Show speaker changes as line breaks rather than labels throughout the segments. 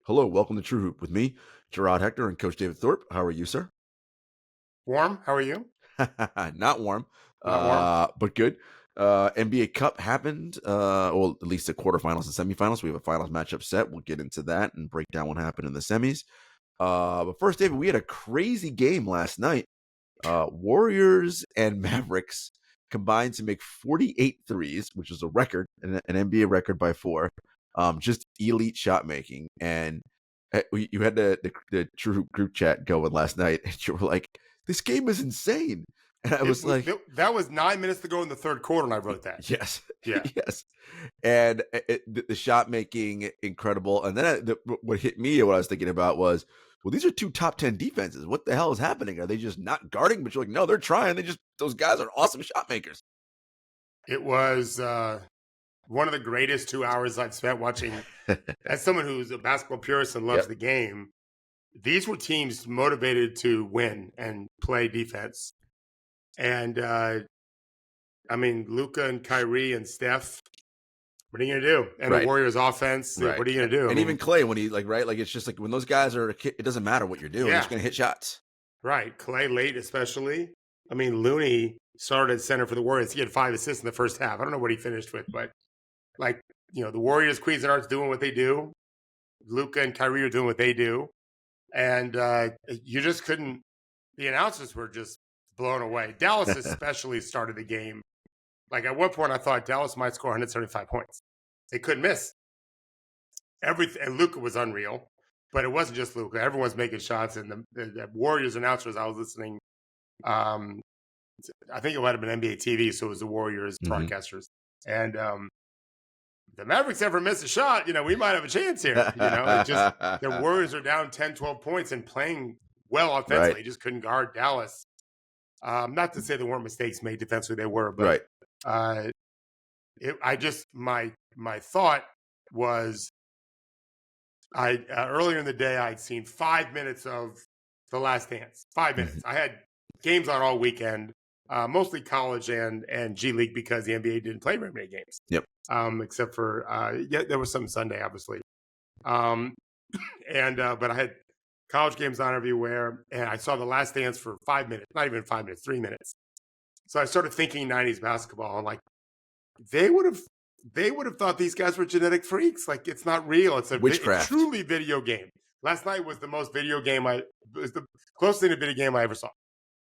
Hello, welcome to True Hoop with me, Jarod, Hector, and Coach David Thorpe. How are you, sir?
Warm? How are you?
Not warm,
Not warm?
but good. NBA Cup happened, well, at least the quarterfinals and semifinals. We have a finals matchup set. We'll get into that and break down what happened in the semis. But first, David, we had a crazy game last night. Warriors and Mavericks combined to make 48 threes, which is a record, an NBA record by 4. Just elite shot making. And you had the True Hoop group chat going last night, and you were like, "This game is insane." And I was like,
That was 9 minutes to go in the third quarter, and I wrote that.
"Yes,
Yeah.
yes." And the shot making incredible. And then what hit me, what I was thinking about was, well, these are two top 10 defenses. What the hell is happening? Are they just not guarding? But you're like, no, they're trying. Those guys are awesome shot makers.
It was one of the greatest 2 hours I've spent watching. As someone who's a basketball purist and loves
Yep.
the game, these were teams motivated to win and play defense. And, Luka and Kyrie and Steph, what are you going to do? And
Right.
the Warriors offense,
Right.
what are you going to do?
And even Clay, when he it's just like when those guys are, it doesn't matter what you're doing. You're just going to hit shots.
Right. Clay late, especially. Looney started at center for the Warriors. He had 5 assists in the first half. I don't know what he finished with, but the Warriors, Cuisinart's doing what they do. Luka and Kyrie are doing what they do. And you just couldn't, the announcers were just blown away. Dallas especially started the game. Like at one point I thought Dallas might score 175 points. They couldn't miss. Everything, and Luka was unreal. But it wasn't just Luka. Everyone's making shots. And the Warriors announcers, I was listening, I think it might have been NBA TV, so it was the Warriors broadcasters. And the Mavericks ever miss a shot, we might have a chance here. The Warriors are down 10, 12 points and playing well offensively.
Right.
Just couldn't guard Dallas. Not to say there weren't mistakes made defensively, they were. But
right.
My thought was, earlier in the day, I'd seen 5 minutes of The Last Dance. 5 minutes. I had games on all weekend, mostly college and G League because the NBA didn't play very many games.
Yep.
Except for there was some Sunday, obviously. But I had college games on everywhere, and I saw The Last Dance for 5 minutes. Not even 5 minutes, 3 minutes. So I started thinking 90s basketball, and like they would have thought these guys were genetic freaks. Like it's not real. It's
Witchcraft.
Truly video game. Last night was the most video game was the closest thing to video game I ever saw.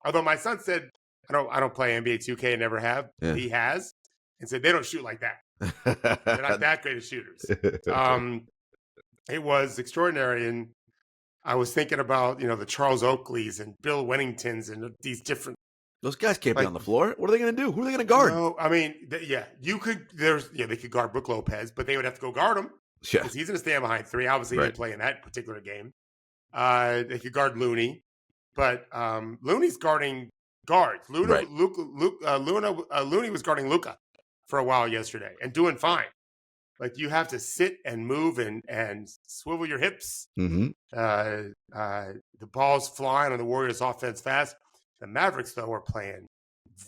Although my son said, I don't play NBA 2K and never have.
Yeah.
He has, and said they don't shoot like that. They're not that great of shooters. It was extraordinary, and I was thinking about the Charles Oakleys and Bill Wenningtons and these different.
Those guys can't be on the floor. What are they going to do? Who are they going to guard?
No, you could. They could guard Brook Lopez, but they would have to go guard him because he's going to stand behind 3. Obviously, he didn't play in that particular game. They could guard Looney, but Looney's guarding guards. Looney was guarding Luka for a while yesterday and doing fine. Like you have to sit and move and swivel your hips.
Mm-hmm.
The ball's flying on the Warriors' offense fast. The Mavericks, though, are playing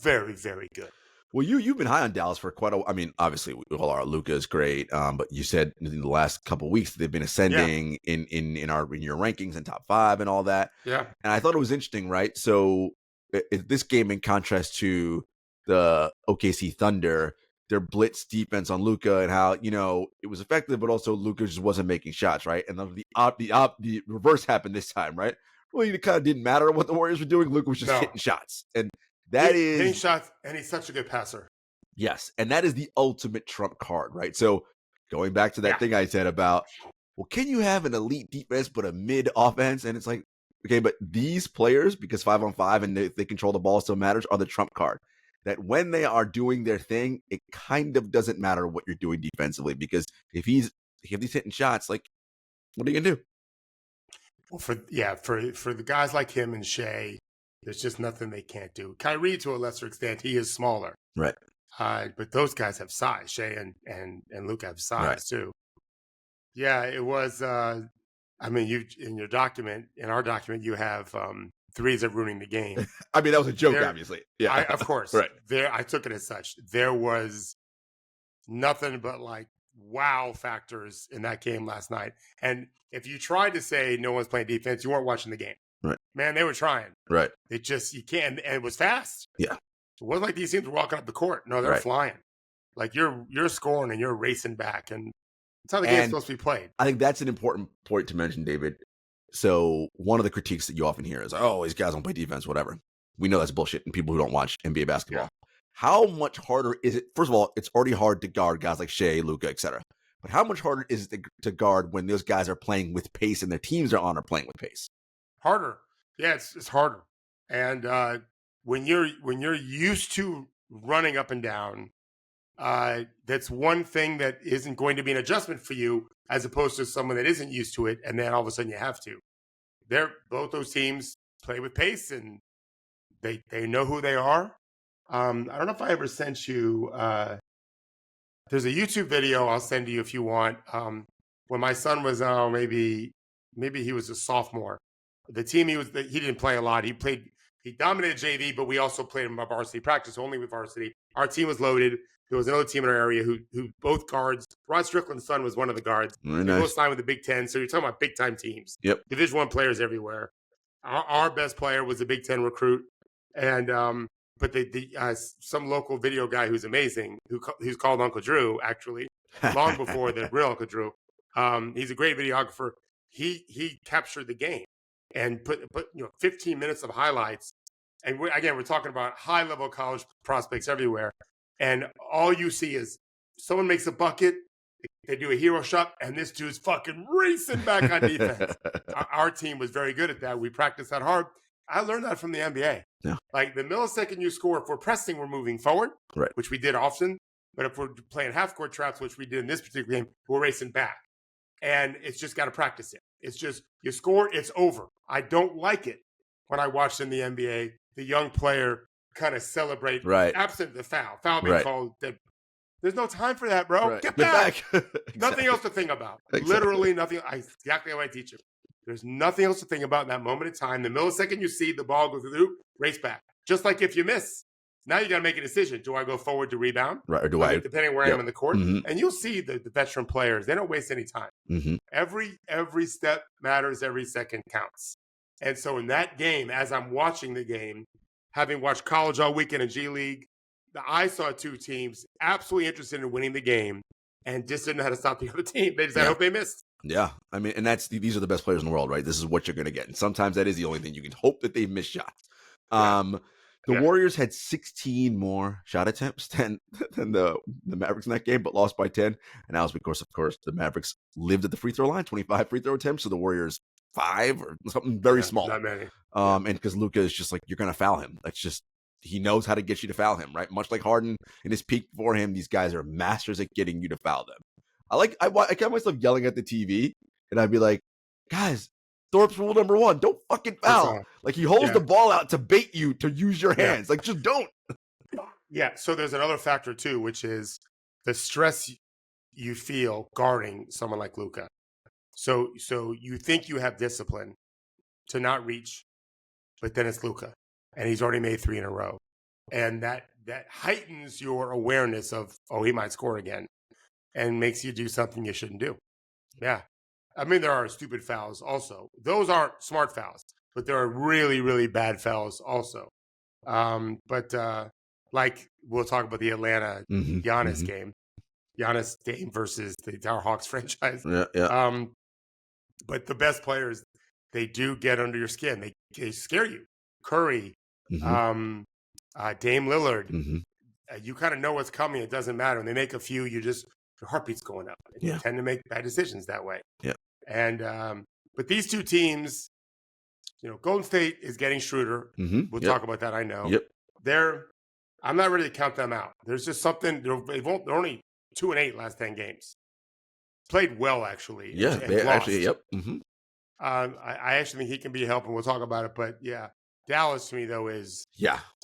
very, very good.
Well, you've been high on Dallas for quite a. I mean, obviously, we all are. Luka is great, but you said in the last couple of weeks they've been ascending in your rankings and top 5 and all that.
Yeah,
and I thought it was interesting, right? So this game, in contrast to the OKC Thunder, their blitz defense on Luka and how it was effective, but also Luka just wasn't making shots, right? And the reverse happened this time, right? Well, it kind of didn't matter what the Warriors were doing. Luka was just hitting shots, and that is
hitting shots, and he's such a good passer.
Yes, and that is the ultimate trump card, right? So going back to that thing I said about, well, can you have an elite defense but a mid offense? And it's like, okay, but these players, because 5-on-5 and they control the ball still matters, are the trump card. That when they are doing their thing, it kind of doesn't matter what you're doing defensively, because if he's hitting shots, like, what are you gonna do?
Well, for the guys like him and Shai, there's just nothing they can't do. Kyrie, to a lesser extent, he is smaller,
right?
But those guys have size. Shai and Luke have size too. Yeah, it was. You in our document, you have threes of ruining the game.
I mean, that was a joke, obviously. Yeah,
of course.
Right.
I took it as such. There was nothing but like wow factors in that game last night. And if you tried to say no one's playing defense, you weren't watching the game.
Right.
Man, they were trying.
Right.
It just, you can't, and it was fast.
Yeah.
It wasn't like these teams were walking up the court. No, they're flying. Like you're scoring and you're racing back. And that's how the game's supposed to be played.
I think that's an important point to mention, David. So one of the critiques that you often hear is, oh, these guys don't play defense, whatever. We know that's bullshit, and people who don't watch NBA basketball. Yeah. How much harder is it? First of all, it's already hard to guard guys like Shai, Luka, etc. But how much harder is it to guard when those guys are playing with pace and their teams are playing with pace?
Harder. Yeah, it's harder. And when you're used to running up and down, that's one thing that isn't going to be an adjustment for you, as opposed to someone that isn't used to it, and then all of a sudden you have to. Both those teams play with pace, and they know who they are. I don't know if I ever sent you. There's a YouTube video I'll send to you if you want. When my son was maybe he was a sophomore. The team he didn't play a lot. He dominated JV, but we also played him varsity practice, only with varsity. Our team was loaded. There was another team in our area who both guards. Rod Strickland's son was one of the guards.
Very
nice. They both signed with the Big Ten. So you're talking about big time teams.
Yep.
Division I players everywhere. Our best player was a Big Ten recruit, and but some local video guy who's amazing, who's called Uncle Drew, actually, long before the real Uncle Drew. He's a great videographer. He captured the game and put 15 minutes of highlights. And we're talking about high level college prospects everywhere. And all you see is someone makes a bucket, they do a hero shot, and this dude's fucking racing back on defense. Our team was very good at that. We practiced that hard. I learned that from the NBA.
Yeah.
Like the millisecond you score, if we're pressing, we're moving forward,
right,
which we did often. But if we're playing half-court traps, which we did in this particular game, we're racing back. And it's just got to practice it. It's just, you score, it's over. I don't like it when I watched in the NBA, the young player kind of celebrate, absent the foul being called. There's no time for that, bro.
Right.
Get back.
Exactly.
Nothing else to think about.
Exactly.
Literally nothing. Exactly how I teach it. There's nothing else to think about in that moment in time. The millisecond you see the ball go through, race back. Just like if you miss, now you got to make a decision. Do I go forward to rebound?
Right. Or do I?
Depending where I am in the court.
Mm-hmm.
And you'll see the veteran players, they don't waste any time.
Mm-hmm.
Every step matters. Every second counts. And so in that game, as I'm watching the game, having watched college all weekend and G League, I saw two teams absolutely interested in winning the game and just didn't know how to stop the other team. They just I hope they missed.
Yeah. I mean, and these are the best players in the world, right? This is what you're going to get. And sometimes that is the only thing you can hope that they miss shots. The Warriors had 16 more shot attempts than the Mavericks in that game, but lost by 10. And that was because, of course, the Mavericks lived at the free throw line, 25 free throw attempts. So the Warriors 5 or something very small.
Not many.
And because Luka is just like, you're going to foul him. That's just, he knows how to get you to foul him, right? Much like Harden in his peak before him, these guys are masters at getting you to foul them. I catch myself yelling at the TV, and I'd be like, guys, Thorpe's rule number 1, don't fucking foul. Like, he holds the ball out to bait you to use your hands. Like, just don't.
Yeah, so there's another factor, too, which is the stress you feel guarding someone like Luka. So you think you have discipline to not reach, but then it's Luka, and he's already made 3 in a row. And that heightens your awareness of, he might score again, and makes you do something you shouldn't do. Yeah. I mean, there are stupid fouls also. Those aren't smart fouls, but there are really, really bad fouls also. But like we'll talk about the Atlanta Giannis game, Giannis Dame versus our Hawks franchise.
Yeah.
But the best players, they do get under your skin. They scare you. Curry, Dame Lillard. You kind of know what's coming. It doesn't matter. When they make a few, your heartbeat's going up. You tend to make bad decisions that way.
Yeah.
And but these two teams, Golden State is getting Schroeder. We'll talk about that. I know.
Yep.
I'm not ready to count them out. There's just something. They're only 2-8 last 10 games. Played well, actually.
Yeah. They actually. Yep.
I actually think he can be a help, and we'll talk about it. But yeah, Dallas to me though is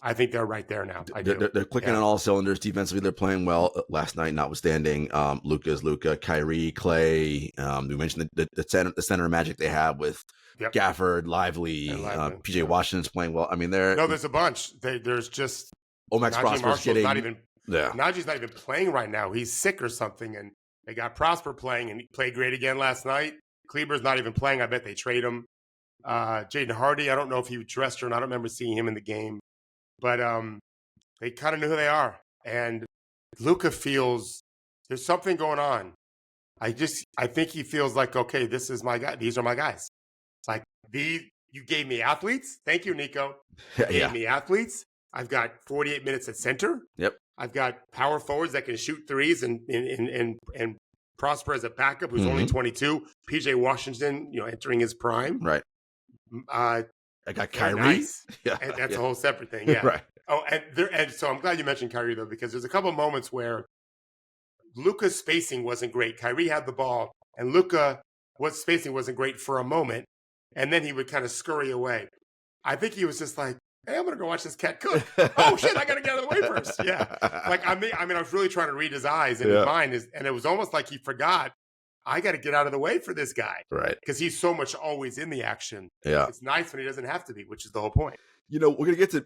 I think they're right there now.
They're clicking on all cylinders defensively. They're playing well last night, notwithstanding. Luka's Luka, Kyrie, Clay. We mentioned the center magic they have with Gafford, Lively, PJ Washington's playing well. I mean,
there's a bunch. There's just
Max Prosper's getting
Najee's not even playing right now. He's sick or something, and They got Prosper playing, and he played great again last night. Kleber's not even playing. I bet they trade him. Jaden Hardy, I don't know if he dressed or not. I don't remember seeing him in the game. But they kind of know who they are. And Luka feels there's something going on. I think he feels like, okay, this is my guy. These are my guys. It's like, you gave me athletes. Thank you, Nico. You gave me athletes. I've got 48 minutes at center.
Yep.
I've got power forwards that can shoot threes and Prosper as a backup who's only 22. PJ Washington, entering his prime.
Right. I got Kyrie.
Nice. Yeah. And that's a whole separate thing. Yeah.
Right.
Oh, and so I'm glad you mentioned Kyrie, though, because there's a couple of moments where Luka's spacing wasn't great. Kyrie had the ball, and Luka's spacing wasn't great for a moment, and then he would kind of scurry away. I think he was just like, hey, I'm going to go watch this cat cook. Oh, shit, I got to get out of the way first. Yeah. Like, I mean, I was really trying to read his eyes and his mind, and it was almost like he forgot, I got to get out of the way for this guy.
Right.
Because he's so much always in the action.
Yeah.
It's nice when he doesn't have to be, which is the whole point.
We're going to get to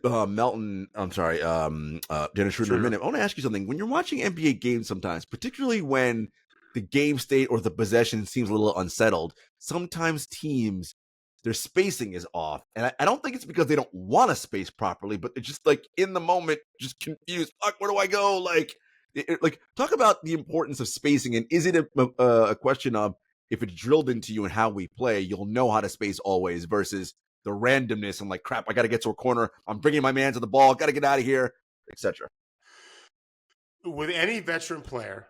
Dennis Schroeder in a minute. I want to ask you something. When you're watching NBA games sometimes, particularly when the game state or the possession seems a little unsettled, sometimes teams, their spacing is off. And I don't think it's because they don't want to space properly, but it's just like in the moment, just confused. Fuck, where do I go? Like talk about the importance of spacing. And is it a question of if it's drilled into you and how we play, you'll know how to space always versus the randomness and like, crap, I got to get to a corner. I'm bringing my man to the ball. Got to get out of here, etc.
With any veteran player,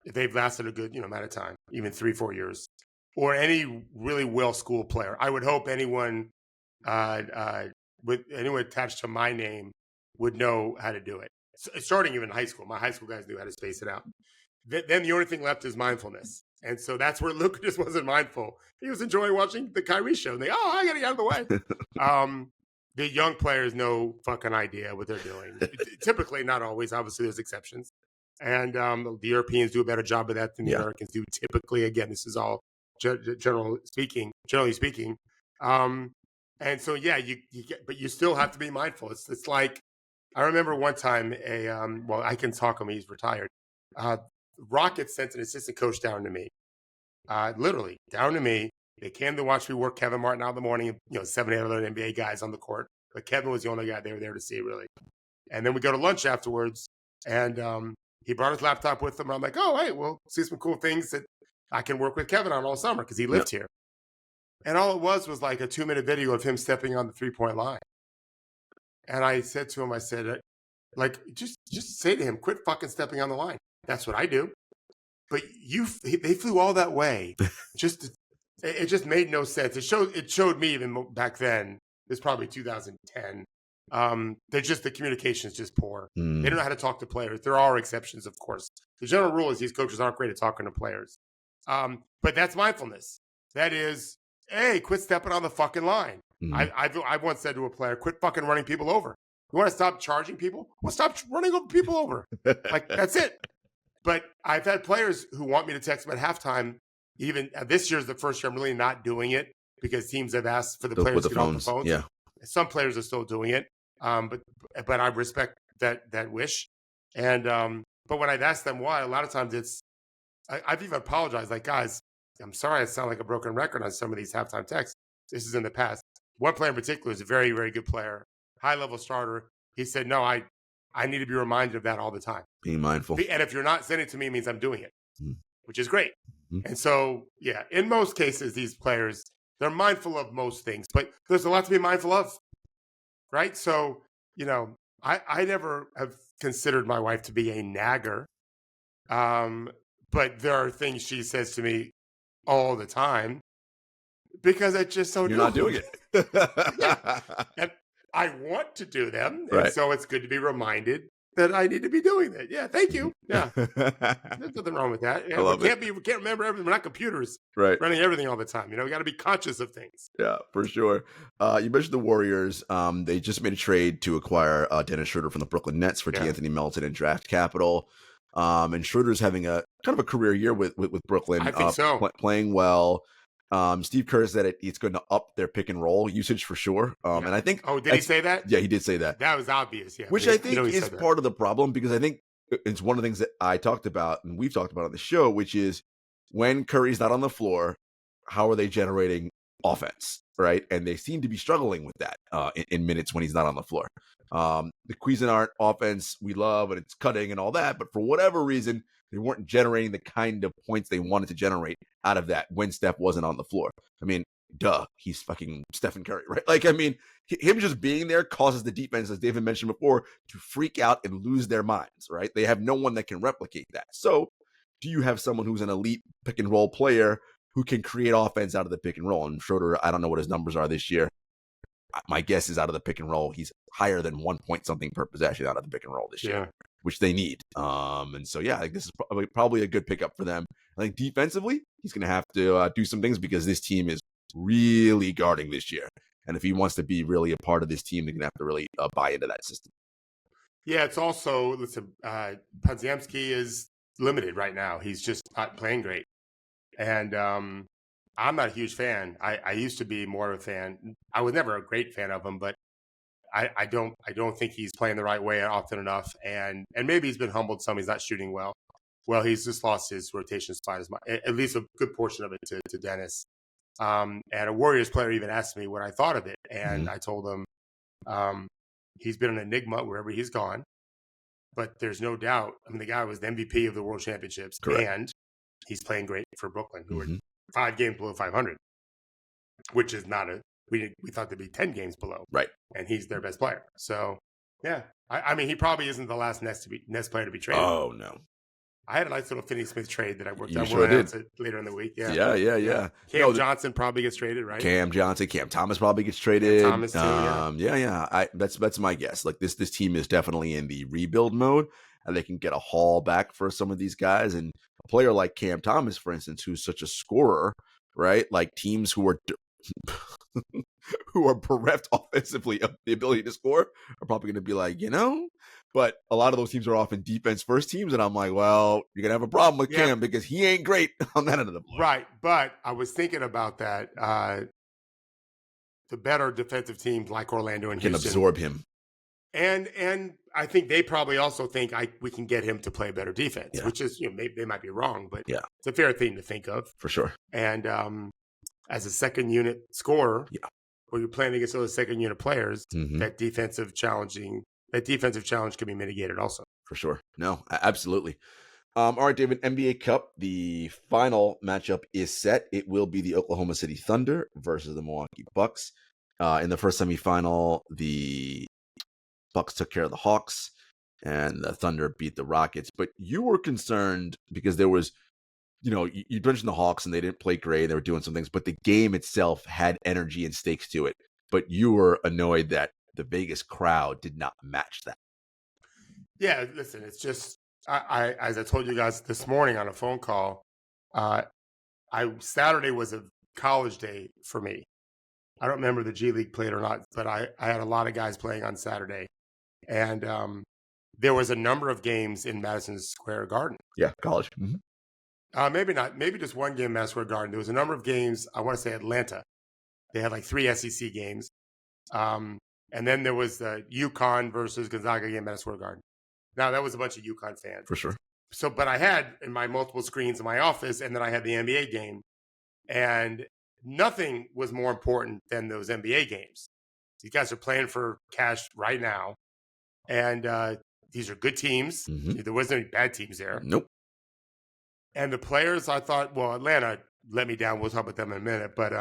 if they've lasted a good amount of time, even 3-4 years, or any really well-schooled player, I would hope anyone attached to my name would know how to do it. Starting even in high school, my high school guys knew how to space it out. Then the only thing left is mindfulness. And so that's where Luka just wasn't mindful. He was enjoying watching the Kyrie show. And I got to get out of the way. The young players no fucking idea what they're doing. Typically, not always. Obviously, there's exceptions. And the Europeans do a better job of that than the Americans do. Typically, again, this is all generally speaking. And so, but you still have to be mindful. It's like, I remember one time I can talk him. He's retired. Rockets sent an assistant coach down to me, literally down to me. They came to watch me work Kevin Martin out in the morning, 7, 8 other NBA guys on the court. But Kevin was the only guy they were there to see, really. And then we go to lunch afterwards, and he brought his laptop with him. And I'm like, oh, hey, we'll see some cool things that I can work with Kevin on all summer because he lived here. And all it was like a 2-minute video of him stepping on the 3-point line. And I said to him, just say to him, quit fucking stepping on the line. That's what I do. But they flew all that way. It just made no sense. It showed me even back then. It's probably 2010. The communication is just poor. They don't know how to talk to players. There are exceptions, of course. The general rule is these coaches aren't great at talking to players. But that's mindfulness. That is, hey, quit stepping on the fucking line. I once said to a player, quit fucking running people over. You want to stop charging people? Well, stop running people over. Like, that's it. But I've had players who want me to text them at halftime. Even this year's the first year I'm really not doing it because teams have asked for the players to get off the phones. Yeah. Some players are still doing it, but I respect that wish. And but when I've asked them why, a lot of times I've even apologized. Like, guys, I'm sorry I sound like a broken record on some of these halftime texts. This is in the past. One player in particular is a very, very good player, high-level starter. He said, no, I need to be reminded of that all the time.
Being mindful.
And if you're not sending it to me, it means I'm doing it, which is great. And so, in most cases, these players, they're mindful of most things, but there's a lot to be mindful of, right? So, I never have considered my wife to be a nagger, but there are things she says to me all the time because I just don't do.
You're not doing it.
And I want to do them, and so it's good to be reminded that I need to be doing that. Yeah, thank you. Yeah, there's nothing wrong with that. Yeah, we can't remember everything. We're not computers, running everything all the time. We got to be conscious of things.
Yeah, for sure. You mentioned the Warriors. They just made a trade to acquire Dennis Schroeder from the Brooklyn Nets for D'Anthony Melton and draft capital. And Schroeder's having a kind of a career year with Brooklyn.
I think so.
Playing well. Steve Kerr said it's going to up their pick and roll usage for sure. And I think.
Oh, did he say that?
Yeah, he did say that.
That was obvious. Yeah,
which I think is part of the problem because I think it's one of the things that I talked about and we've talked about on the show, which is when Curry's not on the floor, how are they generating offense, right? And they seem to be struggling with that in minutes when he's not on the floor. The Cuisinart offense we love, and it's cutting and all that, but for whatever reason, they weren't generating the kind of points they wanted to generate out of that when Steph wasn't on the floor. I mean, duh, he's fucking Stephen Curry, right? Like, I mean, him just being there causes the defense, as David mentioned before, to freak out and lose their minds, right? They have no one that can replicate that. So, do you have someone who's an elite pick and roll player who can create offense out of the pick and roll? And Schroeder, I don't know what his numbers are this year. My guess is out of the pick and roll, he's higher than 1 point something per possession out of the pick and roll this year, which they need. And so, yeah, I think this is probably a good pickup for them. I think defensively, he's going to have to do some things because this team is really guarding this year. And if he wants to be really a part of this team, they're going to have to really buy into that system.
Yeah, it's also, listen, Podziemski is limited right now. He's just not playing great. And I'm not a huge fan. I used to be more of a fan. I was never a great fan of him, but I don't think he's playing the right way often enough. And maybe he's been humbled some. He's not shooting well. Well, he's just lost his rotation spot, at least a good portion of it to Dennis. And a Warriors player even asked me what I thought of it. And I told him he's been an enigma wherever he's gone. But there's no doubt. I mean, the guy was the MVP of the World Championships.
Correct.
And he's playing great for Brooklyn, who are 5 games below 500, which is not we thought they'd be 10 games below.
Right.
And he's their best player. So, yeah. I mean, he probably isn't the last Nets player to be traded.
Oh, no.
I had a nice little Finney-Smith trade that I worked on.
Sure did.
Later in the week.
Yeah.
Cam Johnson probably gets traded, right?
Cam Johnson, Cam Thomas probably gets traded.
Cam Thomas too,
yeah. That's my guess. Like this team is definitely in the rebuild mode, and they can get a haul back for some of these guys. And a player like Cam Thomas, for instance, who's such a scorer, right? Like teams who are who are bereft offensively of the ability to score are probably going to be like, but a lot of those teams are often defense first teams. And I'm like, well, you're going to have a problem with Cam because he ain't great on that end of the floor.
Right. But I was thinking about that. The better defensive teams like Orlando and Houston
can absorb him.
And I think they probably also think we can get him to play better defense, which is, maybe they might be wrong, but it's a fair thing to think of.
For sure.
And as a second unit scorer, when you're playing against other second unit players, that defensive challenge can be mitigated also.
For sure. No, absolutely. All right, David, NBA Cup, the final matchup is set. It will be the Oklahoma City Thunder versus the Milwaukee Bucks. In the first semifinal, the Bucks took care of the Hawks and the Thunder beat the Rockets. But you were concerned because there was, you mentioned the Hawks and they didn't play great. They were doing some things, but the game itself had energy and stakes to it. But you were annoyed that the Vegas crowd did not match that.
Yeah, listen, it's just, I as I told you guys this morning on a phone call, Saturday was a college day for me. I don't remember the G League played or not, but I had a lot of guys playing on Saturday. And there was a number of games in Madison Square Garden.
Yeah, college.
Maybe not. Maybe just one game in Madison Square Garden. There was a number of games. I want to say Atlanta. They had like 3 SEC games. And then there was the UConn versus Gonzaga game in Madison Square Garden. Now, that was a bunch of UConn fans.
For sure.
So, but I had in my multiple screens in my office, and then I had the NBA game. And nothing was more important than those NBA games. These guys are playing for cash right now. And these are good teams. There wasn't any bad teams there.
Nope.
And the players, I thought, well, Atlanta let me down. We'll talk about them in a minute. But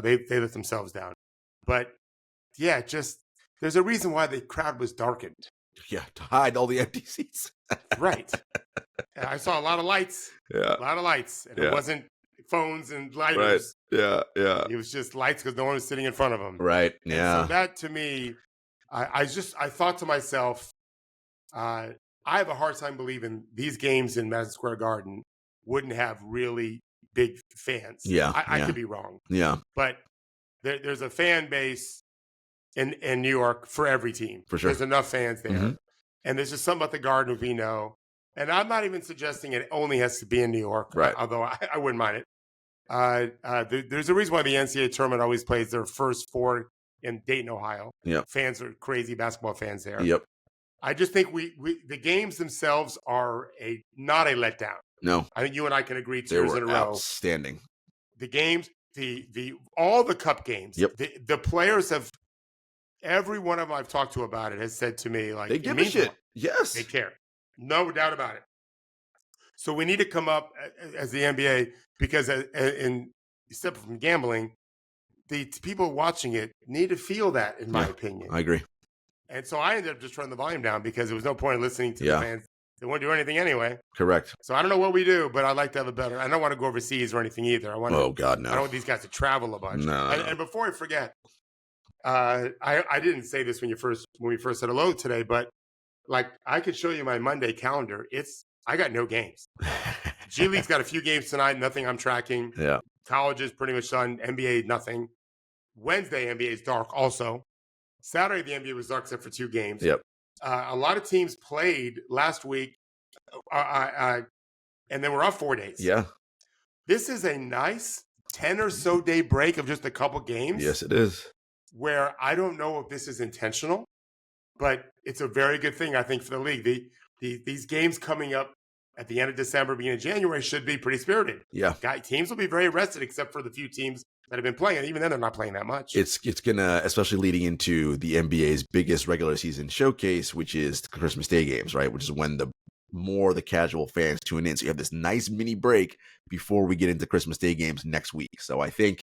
they let themselves down. But, yeah, just there's a reason why the crowd was darkened.
Yeah, to hide all the empty seats.
Right. And I saw a lot of lights.
Yeah.
A lot of lights. And it wasn't phones and lighters.
Right. Yeah.
It was just lights because no one was sitting in front of them.
Right. Yeah.
And so that to me, I thought to myself, I have a hard time believing these games in Madison Square Garden wouldn't have really big fans.
Yeah.
I could be wrong.
Yeah.
But there's a fan base in New York for every team.
For sure.
There's enough fans there. And there's just something about the Garden we know. And I'm not even suggesting it only has to be in New York,
right?
Although I wouldn't mind it. There's a reason why the NCAA tournament always plays their first 4 in Dayton, Ohio.
Yep.
Fans are crazy basketball fans there.
Yep.
I just think the games themselves are not a letdown.
No,
I think you and I can agree 2
they
years
were
in a row.
outstanding.
The games, all the cup games,
Yep.
the players have, every one of them I've talked to about it has said to me, like,
They
it
give a
means
shit.
more.
Yes.
They care. No doubt about it. So we need to come up as the NBA, because in separate from gambling, the people watching it need to feel that, in my opinion.
I agree.
And so I ended up just turning the volume down because there was no point in listening to the fans. They won't do anything anyway.
Correct.
So I don't know what we do, but I'd like to have a better. I don't want to go overseas or anything either.
Oh God, no.
I don't want these guys to travel a bunch.
No.
And before I forget, I didn't say this when we first said hello today, but like, I could show you my Monday calendar. I got no games. G League's got a few games tonight, nothing I'm tracking.
Yeah.
College is pretty much done. NBA, nothing. Wednesday, NBA is dark also. Saturday, the NBA was dark except for 2 games.
Yep.
A lot of teams played last week, and then we're off 4 days.
Yeah.
This is a nice 10 or so day break of just a couple games.
Yes, it is.
Where I don't know if this is intentional, but it's a very good thing, I think, for the league. These games coming up at the end of December, beginning of January, should be pretty spirited.
Yeah.
Teams will be very rested, except for the few teams that have been playing. And even then, they're not playing that much.
It's gonna, especially leading into the NBA's biggest regular season showcase, which is the Christmas Day games, right? Which is when the casual fans tune in. So you have this nice mini break before we get into Christmas Day games next week. So I think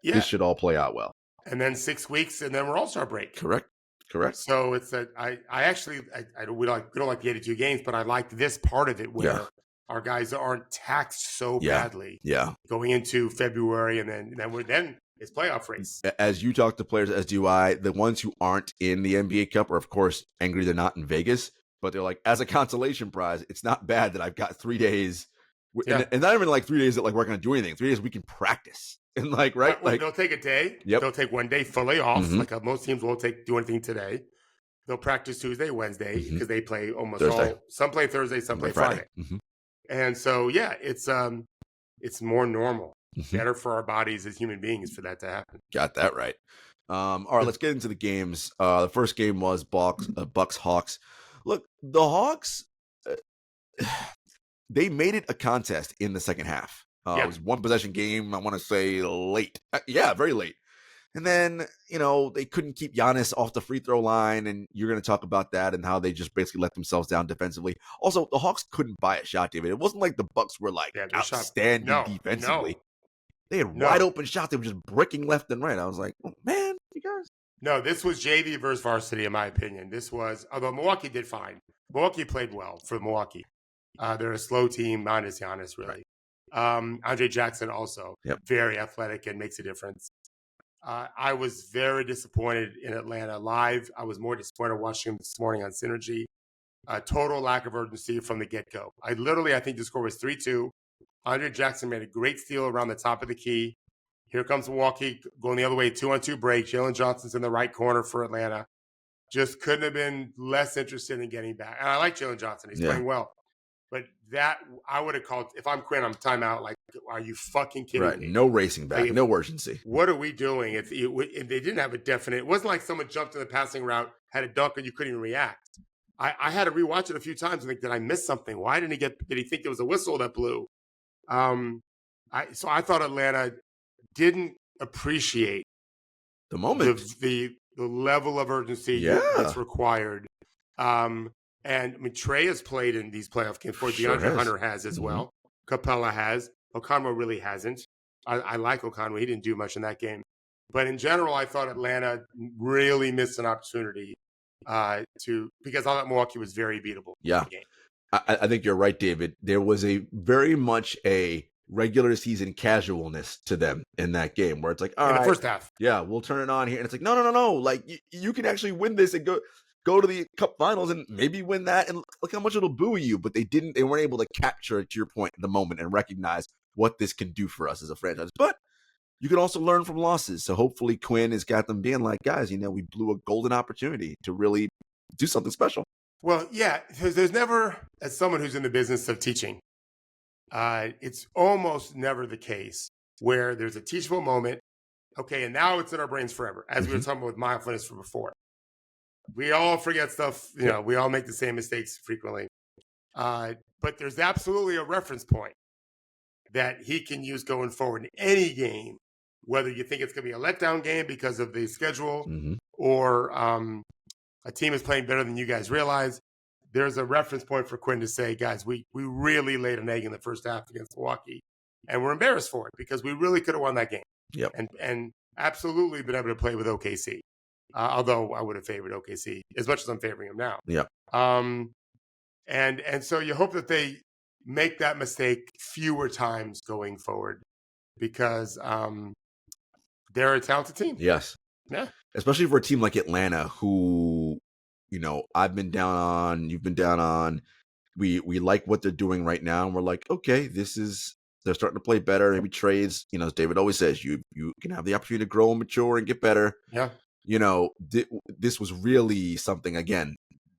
this should all play out well.
And then 6 weeks, and then we're All-Star break.
Correct.
So it's that I we don't like the 82 games, but I like this part of it where our guys aren't taxed so badly.
Yeah.
Going into February, and then it's playoff race.
As you talk to players, as do I, the ones who aren't in the NBA Cup are, of course, angry they're not in Vegas. But they're like, as a consolation prize, it's not bad that I've got 3 days, and not even like 3 days that like we're going to do anything. 3 days we can practice. And like, right?
Well,
like
they'll take a day.
Yep.
They'll take 1 day fully off.
Mhm.
Like most teams won't do anything today. They'll practice Tuesday, Wednesday, because they play almost
Thursday.
all. Some play Thursday, some play Friday.
Mm-hmm.
And so, it's more normal. Better for our bodies as human beings for that to happen.
Got that right. All right, let's get into the games. The first game was Bucks Hawks. Look, the Hawks, they made it a contest in the second half. It was 1 possession game, I want to say late. Very late. And then, they couldn't keep Giannis off the free throw line, and you're going to talk about that and how they just basically let themselves down defensively. Also, the Hawks couldn't buy a shot, David. It wasn't like the Bucks were like outstanding defensively. They had wide open shots. They were just bricking left and right. I was like, oh, man, you guys.
No, this was JV versus varsity, in my opinion. This was, although Milwaukee did fine. Milwaukee played well for Milwaukee. They're a slow team, minus Giannis, really. Andre Jackson also very athletic and makes a difference. I was very disappointed in Atlanta live. I was more disappointed watching him this morning on Synergy. Total lack of urgency from the get-go. I think the score was 3-2. Andre Jackson made a great steal around the top of the key. Here comes Milwaukee going the other way, 2-on-2 break. Jalen Johnson's in the right corner for Atlanta. Just couldn't have been less interested in getting back. And I like Jalen Johnson. He's playing well. But that, I would have called, if I'm Quinn, I'm timeout. Like, are you fucking kidding me?
No racing back, no urgency.
What are we doing? If they didn't have a definite, it wasn't like someone jumped in the passing route, had a dunk, and you couldn't even react. I had to rewatch it a few times and think, did I miss something? Why did he think it was a whistle that blew? So I thought Atlanta didn't appreciate
the moment,
the level of urgency that's required. And I mean, Trey has played in these playoff games before. DeAndre Hunter has as well. Capella has. O'Connell really hasn't. I like O'Connell. He didn't do much in that game. But in general, I thought Atlanta really missed an opportunity because I thought Milwaukee was very beatable.
Yeah.
In the game.
I think you're right, David. There was very much a regular season casualness to them in that game where it's like, all right,
the first half.
Yeah, we'll turn it on here. And it's like, no. Like, you can actually win this and go to the Cup Finals and maybe win that, and look how much it'll buoy you. But they weren't able to capture it, to your point, in the moment and recognize what this can do for us as a franchise. But you can also learn from losses. So hopefully Quinn has got them being like, guys, we blew a golden opportunity to really do something special.
Well, yeah, there's never, as someone who's in the business of teaching, it's almost never the case where there's a teachable moment. Okay, and now it's in our brains forever, as we were talking about with mindfulness from before. We all forget stuff. You know, we all make the same mistakes frequently. But there's absolutely a reference point that he can use going forward in any game, whether you think it's going to be a letdown game because of the schedule or a team is playing better than you guys realize. There's a reference point for Quinn to say, guys, we really laid an egg in the first half against Milwaukee, and we're embarrassed for it because we really could have won that game.
Yep.
And absolutely been able to play with OKC. Although I would have favored OKC as much as I'm favoring them now.
Yep.
And so you hope that they make that mistake fewer times going forward because they're a talented team.
Yes.
Yeah.
Especially for a team like Atlanta, who, you know, I've been down on, you've been down on. We like what they're doing right now, and we're like, okay, they're starting to play better. Maybe trades, you know, as David always says, you can have the opportunity to grow and mature and get better.
Yeah.
You know, this was really something, again,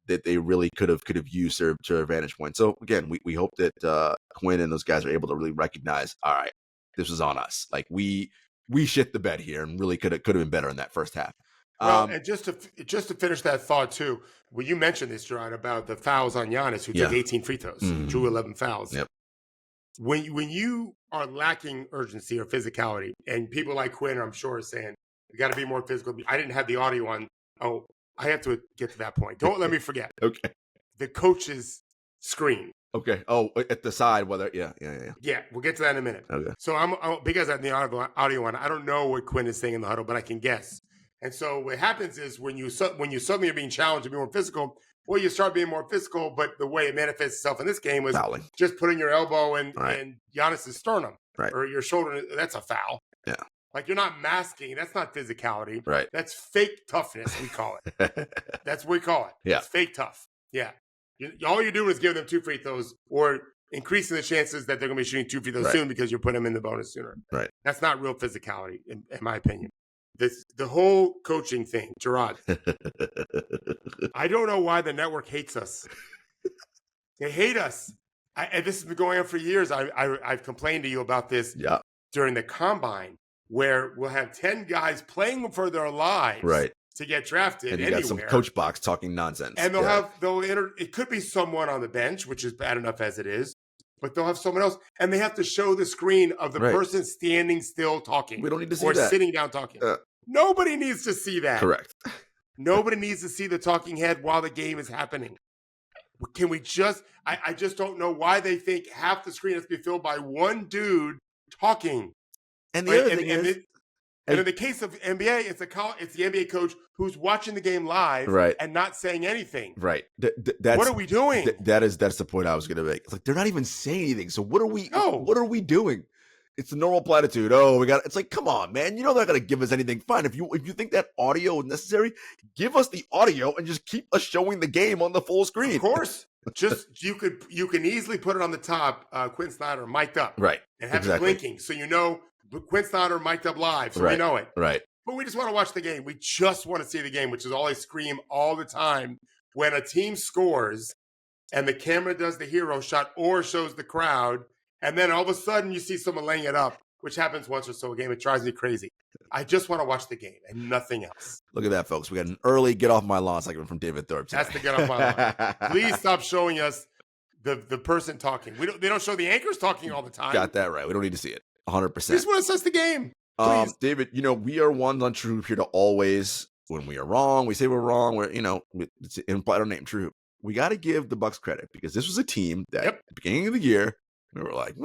that they really could have used to their advantage point. So again, we hope that Quinn and those guys are able to really recognize, all right, this was on us. Like we shit the bed here and really could have been better in that first half.
Well, and just to finish that thought too, well, you mentioned this, Jarod, about the fouls on Giannis, who took 18 free throws, drew 11 fouls.
Yep.
When you are lacking urgency or physicality, and people like Quinn, I'm sure, are saying, you got to be more physical. I didn't have the audio on. Oh, I have to get to that point. Don't let me forget.
Okay.
The coach's screen.
Okay. Oh, at the side, whether yeah.
Yeah, we'll get to that in a minute.
Okay.
So I'm because I have the audio on. I don't know what Quinn is saying in the huddle, but I can guess. And so what happens is when you suddenly are being challenged to be more physical, well, you start being more physical. But the way it manifests itself in this game was
fouling.
Just putting your elbow in
Right.
Giannis's sternum,
right,
or your shoulder. That's a foul.
Yeah.
Like you're not masking. That's not physicality.
Right.
That's fake toughness, we call it. That's what we call it.
Yeah.
It's fake tough. Yeah. All you're doing is giving them 2 free throws or increasing the chances that they're going to be shooting 2 free throws soon because you're putting them in the bonus sooner.
Right.
That's not real physicality, in my opinion. The whole coaching thing, Jarod. I don't know why the network hates us. They hate us. And this has been going on for years. I've complained to you about this during the combine, where we'll have 10 guys playing for their lives to get drafted.
And you
anywhere.
got some coach box talking nonsense.
And it could be someone on the bench, which is bad enough as it is, but they'll have someone else, and they have to show the screen of the person standing still talking.
We don't need to see
or
that.
sitting down talking. Nobody needs to see that.
Correct.
Nobody needs to see the talking head while the game is happening. Can we just – I just don't know why they think half the screen has to be filled by one dude talking.
And the other thing is –
and in the case of NBA, it's the NBA coach who's watching the game live and not saying anything.
Right.
What are we doing?
That's the point I was going to make. It's like they're not even saying anything. So what are we doing? It's the normal platitude. Oh, it's like, come on, man. You know they're not going to give us anything. Fine. If you think that audio is necessary, give us the audio and just keep us showing the game on the full screen.
Of course. Just you can easily put it on the top, Quinn Snyder mic'd up.
Right.
And have it blinking so you know Quinn Snyder mic'd up live, so we know it.
Right.
But we just want to watch the game. We just want to see the game, which is all I scream all the time. When a team scores and the camera does the hero shot or shows the crowd, and then all of a sudden you see someone laying it up, which happens once or so a game. It drives me crazy. I just want to watch the game and nothing else.
Look at that, folks. We got an early get off my lawn segment from David Thorpe today.
That's the get off my lawn. Please stop showing us the person talking. They don't show the anchors talking all the time.
Got that right. We don't need to see it. 100%.
Just want to assess the game.
David, we are one on True Hoop here to always, when we are wrong, we say we're wrong. It's implied our name, True Hoop. We got to give the Bucks credit because this was a team that at the beginning of the year, we were like,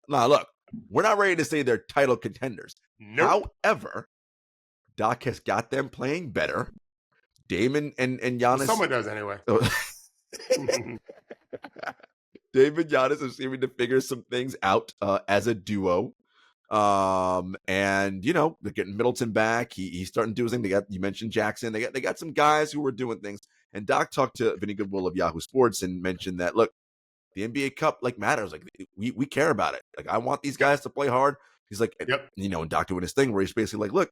look, we're not ready to say they're title contenders.
Nope.
However, Doc has got them playing better. Damon and Giannis.
Someone does anyway.
Dame and Giannis are seeming to figure some things out as a duo. And they're getting Middleton back. He's starting to do his thing. You mentioned Jackson. They got some guys who were doing things. And Doc talked to Vinny Goodwill of Yahoo Sports and mentioned that, look, the NBA Cup matters. Like we care about it. Like I want these guys to play hard. He's like, and Doc doing his thing where he's basically like, look,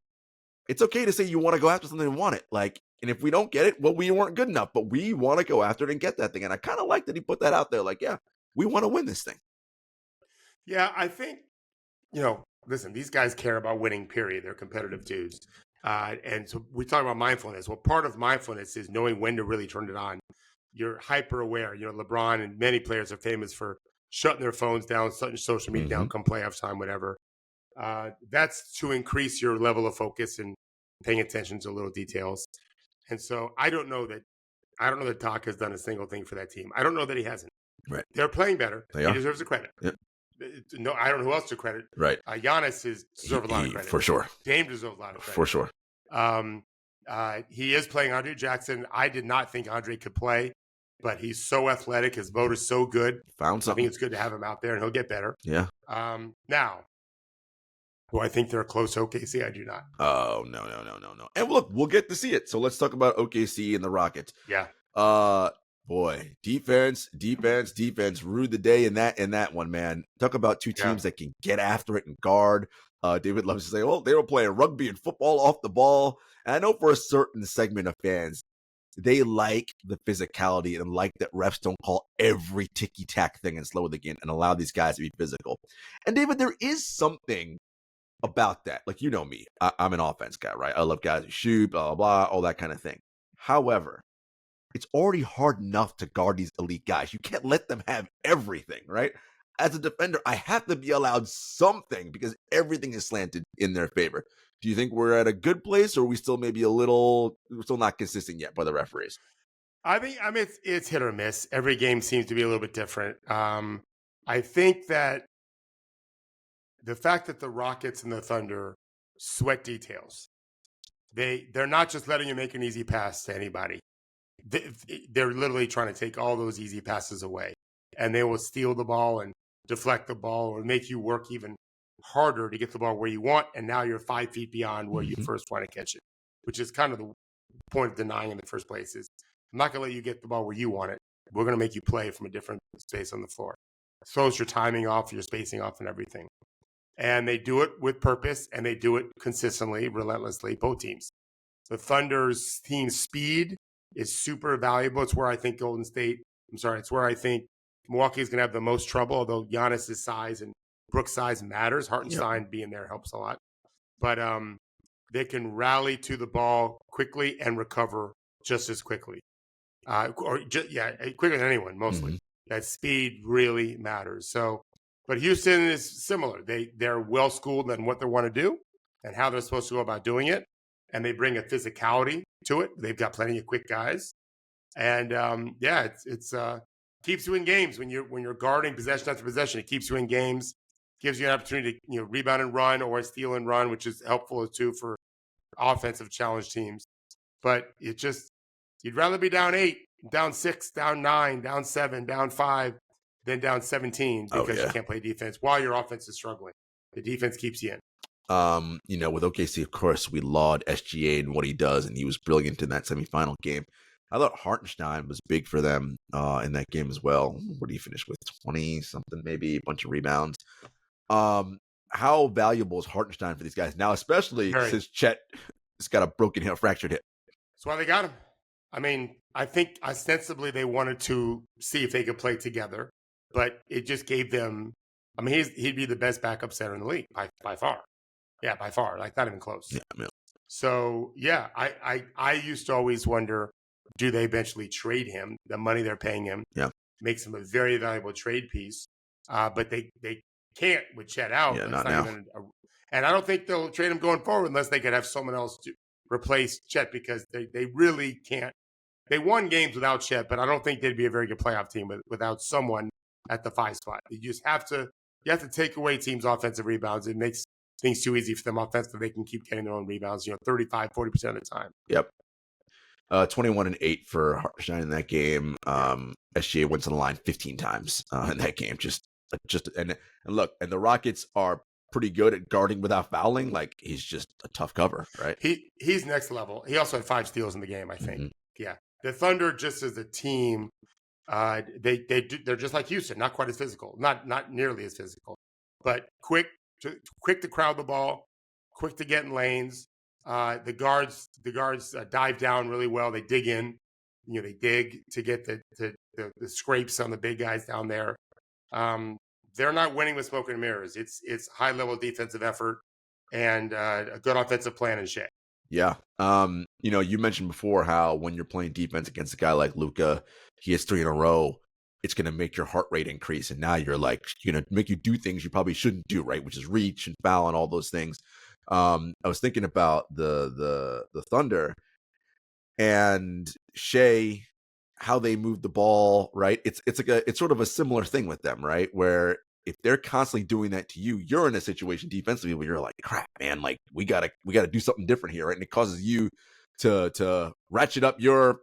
it's okay to say you want to go after something and want it. Like, and if we don't get it, well, we weren't good enough, but we want to go after it and get that thing. And I kind of like that he put that out there. Like, yeah, we want to win this thing.
Yeah, I think, listen, these guys care about winning, period. They're competitive dudes. And so we talk about mindfulness. Well, part of mindfulness is knowing when to really turn it on. You're hyper aware. You know, LeBron and many players are famous for shutting their phones down, shutting social media down, come playoff time, whatever. That's to increase your level of focus and paying attention to little details. And so I don't know that Doc has done a single thing for that team. I don't know that he hasn't.
Right.
They're playing better.
They
He
are.
deserves the credit.
Yep.
No, I don't know who else to credit.
Right.
Giannis deserves a lot of credit.
For sure.
Dame deserves a lot of credit.
For sure.
He is playing Andre Jackson. I did not think Andre could play, but he's so athletic. His vote is so good.
Found something.
I think it's good to have him out there, and he'll get better.
Yeah.
Now, do I think they're close to OKC? I do not.
Oh, no. And look, we'll get to see it. So let's talk about OKC and the Rockets.
Yeah.
Boy, defense ruled the day in that one, man. Talk about two teams that can get after it and guard. David loves to say, well, they were playing rugby and football off the ball. And I know for a certain segment of fans, they like the physicality and like that refs don't call every ticky-tack thing and slow the game and allow these guys to be physical. And David, there is something about that. Like, you know me, I'm an offense guy, right? I love guys who shoot, blah, blah, blah, all that kind of thing. However, it's already hard enough to guard these elite guys. You can't let them have everything, right? As a defender, I have to be allowed something because everything is slanted in their favor. Do you think we're at a good place, or are we still maybe we're still not consistent yet by the referees?
I mean, it's hit or miss. Every game seems to be a little bit different. I think that the fact that the Rockets and the Thunder sweat details, they're not just letting you make an easy pass to anybody. They're literally trying to take all those easy passes away, and they will steal the ball and deflect the ball or make you work even harder to get the ball where you want. And now you're 5 feet beyond where you first want to catch it, which is kind of the point of denying in the first place is I'm not going to let you get the ball where you want it. We're going to make you play from a different space on the floor. Throws your timing off, your spacing off, and everything. And they do it with purpose, and they do it consistently, relentlessly, both teams. The Thunder's team speed is super valuable. It's where I think it's where I think Milwaukee is going to have the most trouble, although Giannis' size and Brooks' size matters. Hartenstein being there helps a lot. But they can rally to the ball quickly and recover just as quickly. Quicker than anyone, mostly. That speed really matters. So, but Houston is similar. They're well-schooled in what they want to do and how they're supposed to go about doing it. And they bring a physicality to it. They've got plenty of quick guys. And it's keeps you in games when you're guarding possession after possession. It keeps you in games, gives you an opportunity to rebound and run or steal and run, which is helpful too for offensive challenge teams. But you'd rather be down 8, down 6, down 9, down 7, down 5 than down 17 because you can't play defense while your offense is struggling. The defense keeps you in.
With OKC, of course, we laud SGA and what he does, and he was brilliant in that semifinal game. I thought Hartenstein was big for them in that game as well. What did he finish with? 20-something, maybe, a bunch of rebounds. How valuable is Hartenstein for these guys now, especially since Chet has got a broken hip, fractured hip?
That's why they got him. I mean, I think ostensibly they wanted to see if they could play together, but it just gave them. I mean, he'd be the best backup center in the league by far. Yeah, by far, like not even close.
Yeah, I mean.
So yeah, I used to always wonder, do they eventually trade him? The money they're paying him makes him a very valuable trade piece, but they can't with Chet out.
Yeah, not now.
And I don't think they'll trade him going forward unless they could have someone else to replace Chet because they really can't. They won games without Chet, but I don't think they'd be a very good playoff team without someone at the 5 spot. You have to take away teams' offensive rebounds. It makes things too easy for them offensively. They can keep getting their own rebounds, 35, 40% of the time.
Yep. 21-8 for Hartenstein in that game. SGA went to the line 15 times in that game. And look, and the Rockets are pretty good at guarding without fouling. Like, he's just a tough cover, right?
He's next level. He also had 5 steals in the game, I think. Yeah. The Thunder, just as a team, they're just like Houston, not quite as physical, not nearly as physical, but quick to crowd the ball, quick to get in lanes. The guards dive down really well. They dig in, they dig to get the scrapes on the big guys down there. They're not winning with smoke and mirrors. It's high level defensive effort and a good offensive plan and shit.
Yeah. You mentioned before how when you're playing defense against a guy like Luka, he has 3 in a row. It's going to make your heart rate increase, and now you're like, make you do things you probably shouldn't do, right? Which is reach and foul and all those things. I was thinking about the Thunder and Shea, how they move the ball, right? It's sort of a similar thing with them, right? Where if they're constantly doing that to you, you're in a situation defensively where you're like, crap, man, like we gotta do something different here, right? And it causes you to ratchet up your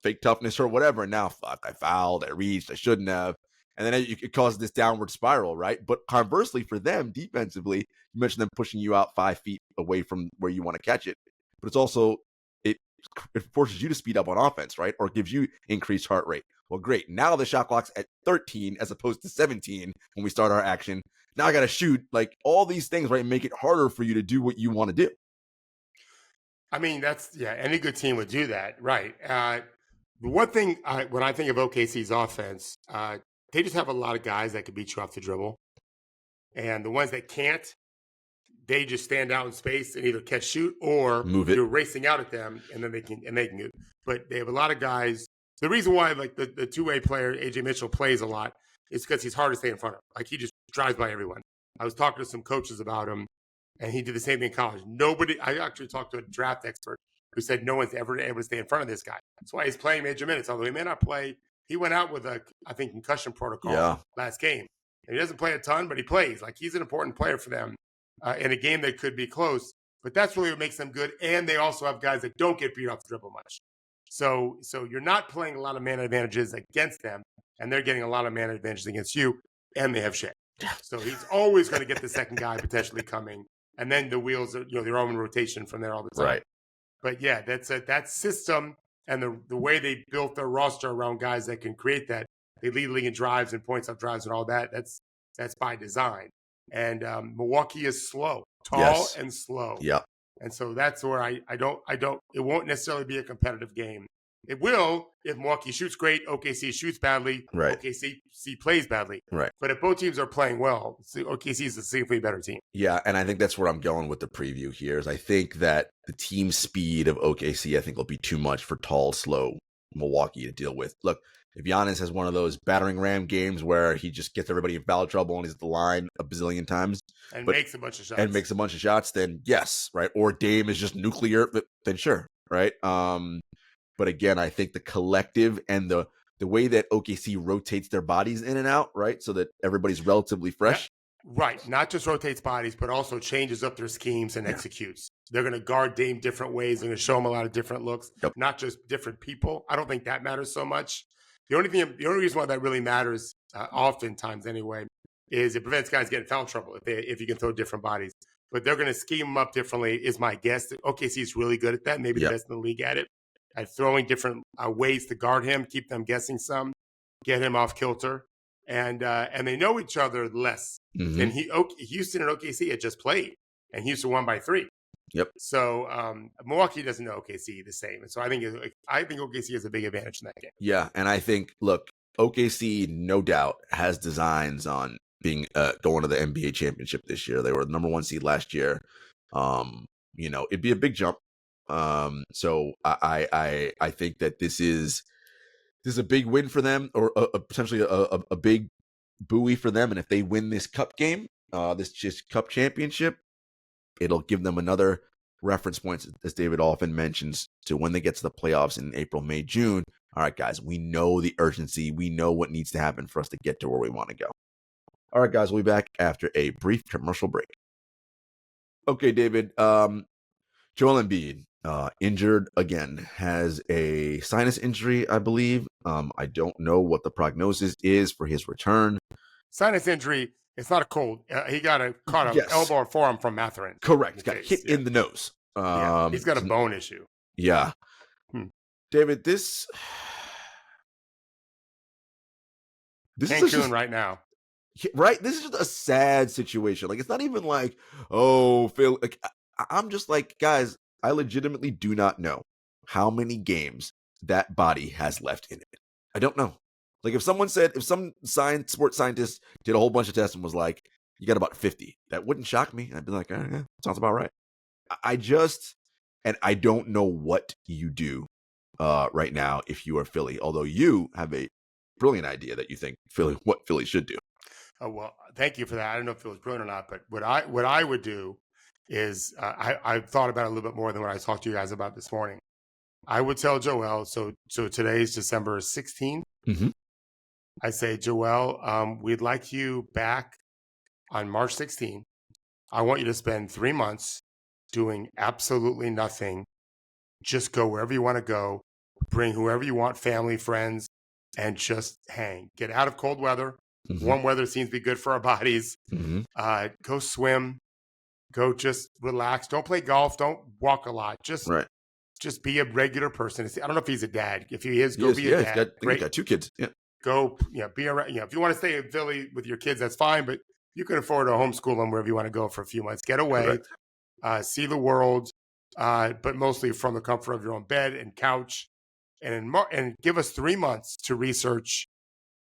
fake toughness or whatever. And now, fuck, I fouled, I reached, I shouldn't have. And then it causes this downward spiral, right? But conversely, for them defensively, you mentioned them pushing you out 5 feet away from where you want to catch it. But it's also, it forces you to speed up on offense, right? Or gives you increased heart rate. Well, great. Now the shot clock's at 13 as opposed to 17 when we start our action. Now I got to shoot. Like all these things, right? Make it harder for you to do what you want to do.
I mean, any good team would do that, right? The one thing when I think of OKC's offense, they just have a lot of guys that can beat you off the dribble, and the ones that can't, they just stand out in space and either catch shoot or
Move it.
You're racing out at them, and then they can get. But they have a lot of guys. The reason why like the two-way player AJ Mitchell plays a lot is because he's hard to stay in front of. Like he just drives by everyone. I was talking to some coaches about him, and he did the same thing in college. I actually talked to a draft expert who said no one's ever able to stay in front of this guy. That's why he's playing major minutes, although he may not play. He went out with I think, concussion protocol last game. And he doesn't play a ton, but he plays. Like he's an important player for them in a game that could be close. But that's really what makes them good. And they also have guys that don't get beat off the dribble much. So you're not playing a lot of man advantages against them, and they're getting a lot of man advantages against you, and they have Shai. So he's always going to get the second guy potentially coming. And then the wheels are, they're all in rotation from there all the time.
Right.
But yeah, that system and the way they built their roster around guys that can create that. They lead the league in drives and points off drives and all that. That's by design. And Milwaukee is slow, tall and slow.
Yeah.
And so that's where I don't. It won't necessarily be a competitive game. It will if Milwaukee shoots great, OKC shoots badly,
right.
OKC plays badly.
Right.
But if both teams are playing well, OKC is a significantly better team.
Yeah, and I think that's where I'm going with the preview here is I think that the team speed of OKC I think will be too much for tall, slow Milwaukee to deal with. Look, if Giannis has one of those battering ram games where he just gets everybody in foul trouble and he's at the line a bazillion times
and makes a bunch of shots.
Then yes, right? Or Dame is just nuclear, then sure, right? But again, I think the collective and the way that OKC rotates their bodies in and out, right? So that everybody's relatively fresh.
Right. Not just rotates bodies, but also changes up their schemes and executes. They're going to guard Dame different ways. They're going to show him a lot of different looks, not just different people. I don't think that matters so much. The only reason why that really matters, oftentimes anyway, is it prevents guys getting foul trouble if you can throw different bodies. But they're going to scheme them up differently, is my guess. OKC is really good at that, maybe the best in the league at it, at throwing different ways to guard him, keep them guessing some, get him off kilter. And they know each other less than Houston and OKC had just played, and Houston won by 3.
Yep.
So Milwaukee doesn't know OKC the same, and so I think OKC has a big advantage in that game.
Yeah, and I think OKC no doubt has designs on being going to the NBA championship this year. They were the number 1 seed last year. It'd be a big jump. So I think that this is a big win for them, or potentially a big buoy for them. And if they win this cup game, this just cup championship, it'll give them another reference points, as David often mentions, to when they get to the playoffs in April, May, June. All right, guys, we know the urgency. We know what needs to happen for us to get to where we want to go. All right, guys, we'll be back after a brief commercial break. Okay, David, Joel Embiid, injured again, has a sinus injury, I believe. I don't know what the prognosis is for his return.
Sinus injury, it's not a cold. He got caught an elbow or forearm from Matherin.
Correct. Got hit in the nose.
He's got a bone issue.
Yeah. David, this
Cancun is right now.
Right? This is just a sad situation. Like, it's not even like, oh, Phil. Like, I'm just like, guys, I legitimately do not know how many games that body has left in it. I don't know. Like, if some sports scientist did a whole bunch of tests and was like, you got about 50, that wouldn't shock me. I'd be like, yeah, sounds about right. I just, And I don't know what you do right now if you are Philly, although you have a brilliant idea that you think what Philly should do.
Oh, well, thank you for that. I don't know if it was brilliant or not, but what I would do is I've thought about it a little bit more than what I talked to you guys about this morning. I would tell Joel. So today's December 16th.
Mm-hmm.
I say, Joel, we'd like you back on March 16th. I want you to spend 3 months doing absolutely nothing. Just go wherever you want to go. Bring whoever you want, family, friends, and just hang. Get out of cold weather.
Mm-hmm.
Warm weather seems to be good for our bodies.
Mm-hmm.
Go swim. Go just relax. Don't play golf. Don't walk a lot. Just be a regular person. I don't know if he's a dad. If he is, go be a dad.
He's got 2 kids. Yeah.
Go, be around. If you want to stay in Philly with your kids, that's fine. But you can afford to homeschool them wherever you want to go for a few months. Get away, see the world, but mostly from the comfort of your own bed and couch. And give us 3 months to research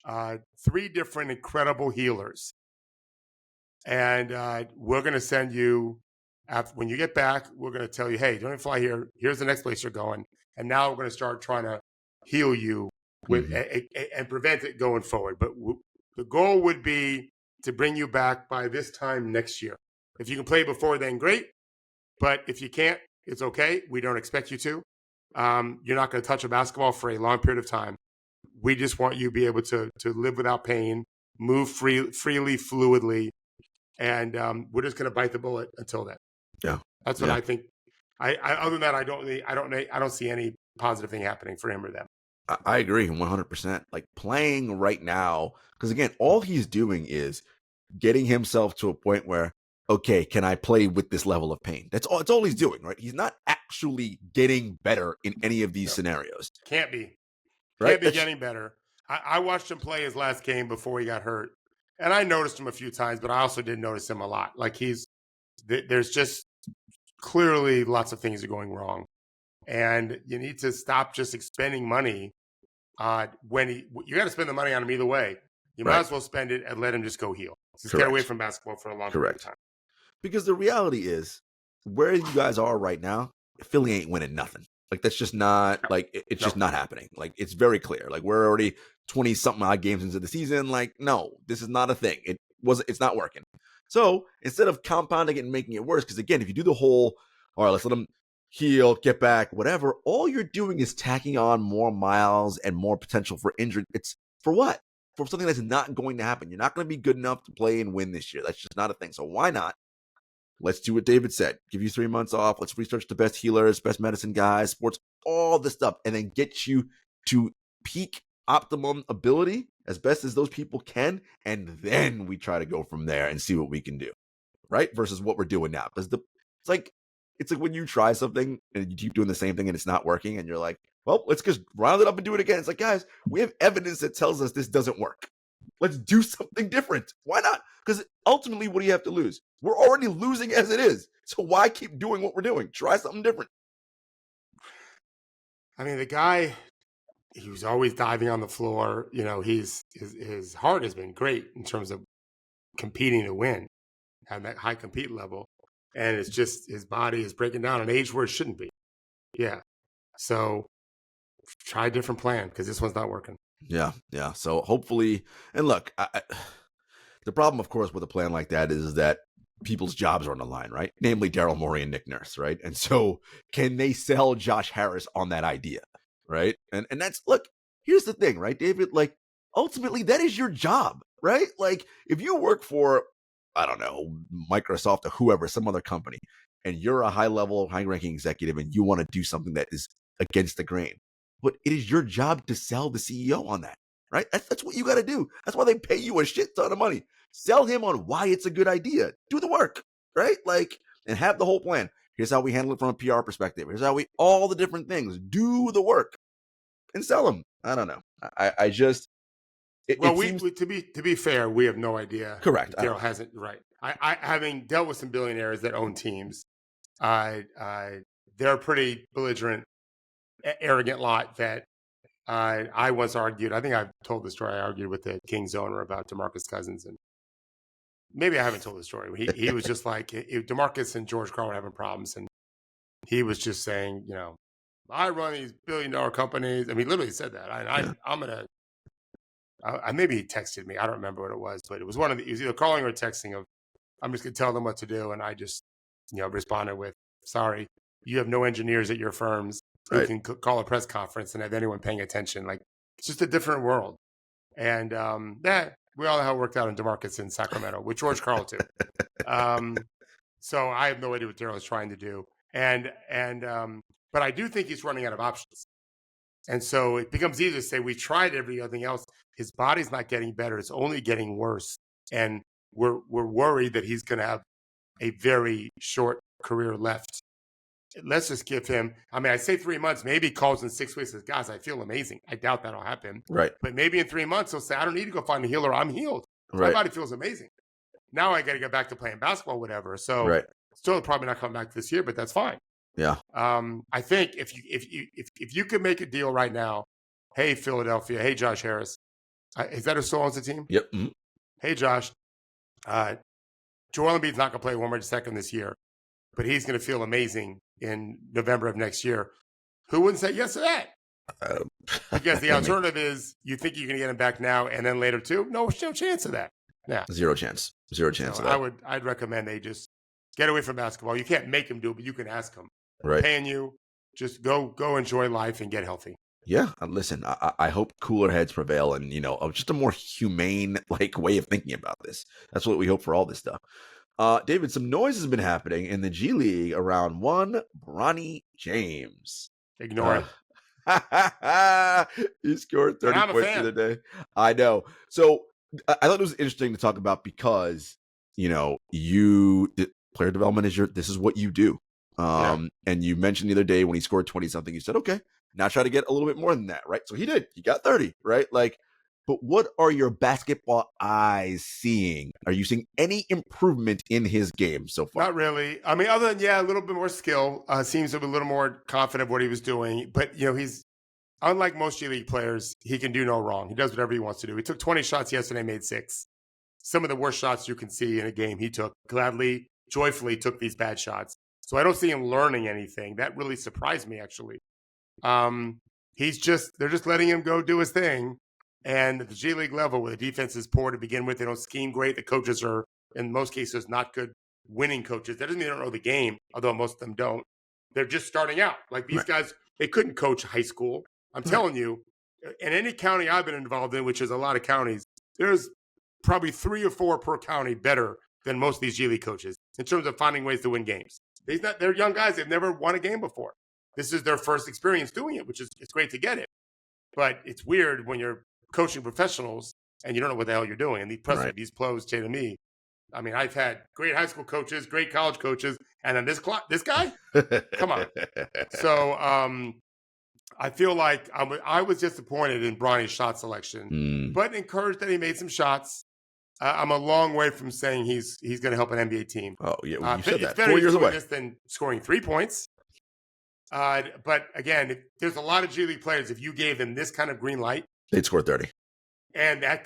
3 different incredible healers. And we're going to send you, when you get back, we're going to tell you, hey, don't even fly here. Here's the next place you're going. And now we're going to start trying to heal you with and prevent it going forward. But the goal would be to bring you back by this time next year. If you can play before then, great. But if you can't, it's okay. We don't expect you to. You're not going to touch a basketball for a long period of time. We just want you to be able to live without pain, move freely, fluidly, and we're just going to bite the bullet until then.
Yeah,
that's what I think. I other than that, I don't see any positive thing happening for him or them.
I agree 100%. Like playing right now, because again, all he's doing is getting himself to a point where, okay, can I play with this level of pain? It's all he's doing, right? He's not actually getting better in any of these scenarios.
Can't be.
Right?
Can't be getting better. I watched him play his last game before he got hurt. And I noticed him a few times, but I also did notice him a lot. Like there's just clearly lots of things are going wrong. And you need to stop just expending money you got to spend the money on him either way. You might as well spend it and let him just go heal. Just get away from basketball for a long period of time.
Because the reality is, where you guys are right now, Philly ain't winning nothing. Like that's just not it's just not happening. Like it's very clear. Like we're already 20 something odd games into the season. Like no, this is not a thing. It's not working. So instead of compounding it and making it worse, because again, if you do the whole, all right, let's let them heal, get back, whatever, all you're doing is tacking on more miles and more potential for injury. It's for what? For something that's not going to happen. You're not going to be good enough to play and win this year. That's just not a thing. So why not? Let's do what David said. Give you 3 months off. Let's research the best healers, best medicine guys, sports, all this stuff, and then get you to peak optimum ability as best as those people can. And then we try to go from there and see what we can do. Right? Versus what we're doing now. Because it's like when you try something and you keep doing the same thing and it's not working and you're like, well, let's just round it up and do it again. It's like, guys, we have evidence that tells us this doesn't work. Let's do something different. Why not? Because ultimately, what do you have to lose? We're already losing as it is. So why keep doing what we're doing? Try something different.
I mean, the guy, he was always diving on the floor. His heart has been great in terms of competing to win at that high compete level. And it's just his body is breaking down at an age where it shouldn't be. Yeah. So try a different plan because this one's not working.
Yeah. So hopefully, and look, the problem, of course, with a plan like that is that people's jobs are on the line, right? Namely Daryl Morey and Nick Nurse, right? And so can they sell Josh Harris on that idea, right? And that's, look, here's the thing, right, David? Like, ultimately, that is your job, right? Like, if you work for, I don't know, Microsoft or whoever, some other company, and you're a high-level, high-ranking executive and you want to do something that is against the grain, but it is your job to sell the CEO on that, right? That's what you got to do. That's why they pay you a shit ton of money. Sell him on why it's a good idea. Do the work, right? Like, and have the whole plan. Here's how we handle it from a PR perspective. Here's how all the different things. Do the work and sell them. I don't know. I just,
to be fair, we have no idea.
Correct.
Daryl hasn't, right. I having dealt with some billionaires that own teams, they're a pretty belligerent, arrogant lot that I once argued. I think I've told the story. I argued with the Kings owner about DeMarcus Cousins, and maybe I haven't told the story. He was just like, DeMarcus and George Karl were having problems, and he was just saying, I run these billion-dollar companies. I mean, literally said that. I'm gonna. Maybe he texted me. I don't remember what it was, but it was it was either calling or texting of, I'm just gonna tell them what to do, and I just, responded with, sorry, you have no engineers at your firms who can call a press conference and have anyone paying attention. Like, it's just a different world. And we all know how it worked out in DeMarcus in Sacramento with George Karl too. So I have no idea what Daryl is trying to do. But I do think he's running out of options. And so it becomes easy to say we tried everything else. His body's not getting better; it's only getting worse. And we're worried that he's going to have a very short career left. Let's just give him. I mean, I say 3 months. Maybe he calls in 6 weeks and says, "Guys, I feel amazing." I doubt that'll happen.
Right.
But maybe in 3 months he'll say, "I don't need to go find a healer. I'm healed. My body feels amazing. Now I got to get back to playing basketball, whatever." So still probably not coming back this year, but that's fine.
Yeah.
I think if you could make a deal right now, hey Philadelphia, hey Josh Harris, is that who still owns the team?
Yep. Mm-hmm.
Hey Josh, Joel Embiid's not going to play one more second this year, but he's going to feel amazing in November of next year. Who wouldn't say yes to that? Because the alternative is you think you're going to get him back now and then later too. No chance of that. Yeah,
zero chance of that.
I'd recommend they just get away from basketball. You can't make him do it, but you can ask him.
Right.
Paying you, just go enjoy life and get healthy.
Yeah, listen, I hope cooler heads prevail and, just a more humane way of thinking about this. That's what we hope for all this stuff. David, some noise has been happening in the G League around one Bronny James.
Ignore it.
He scored 30 points the other day. I know. So I thought it was interesting to talk about because, player development this is what you do. And you mentioned the other day when he scored 20 something, you said, okay, now try to get a little bit more than that, right? So he did. He got 30, right? But what are your basketball eyes seeing? Are you seeing any improvement in his game so far?
Not really. I mean, other than, a little bit more skill. Seems to be a little more confident of what he was doing. But, he's, unlike most G League players, he can do no wrong. He does whatever he wants to do. He took 20 shots yesterday, made 6. Some of the worst shots you can see in a game he took. Gladly, joyfully took these bad shots. So I don't see him learning anything. That really surprised me, actually. They're just letting him go do his thing. And at the G League level, where the defense is poor to begin with, they don't scheme great. The coaches are, in most cases, not good winning coaches. That doesn't mean they don't know the game, although most of them don't. They're just starting out. Like these guys, they couldn't coach high school. I'm telling you, in any county I've been involved in, which is a lot of counties, there's probably 3 or 4 per county better than most of these G League coaches in terms of finding ways to win games. They're young guys. They've never won a game before. This is their first experience doing it, which is it's great to get it. But it's weird when you're coaching professionals and you don't know what the hell you're doing. And these pros say to me, I mean, I've had great high school coaches, great college coaches, and then this guy? Come on. So I feel like I was disappointed in Bronny's shot selection, but encouraged that he made some shots. I'm a long way from saying he's going to help an NBA team.
Oh, yeah, you said that.
It's better
4 years away
than scoring 3 points. But again, there's a lot of G League players. If you gave them this kind of green light,
they'd score 30.
And that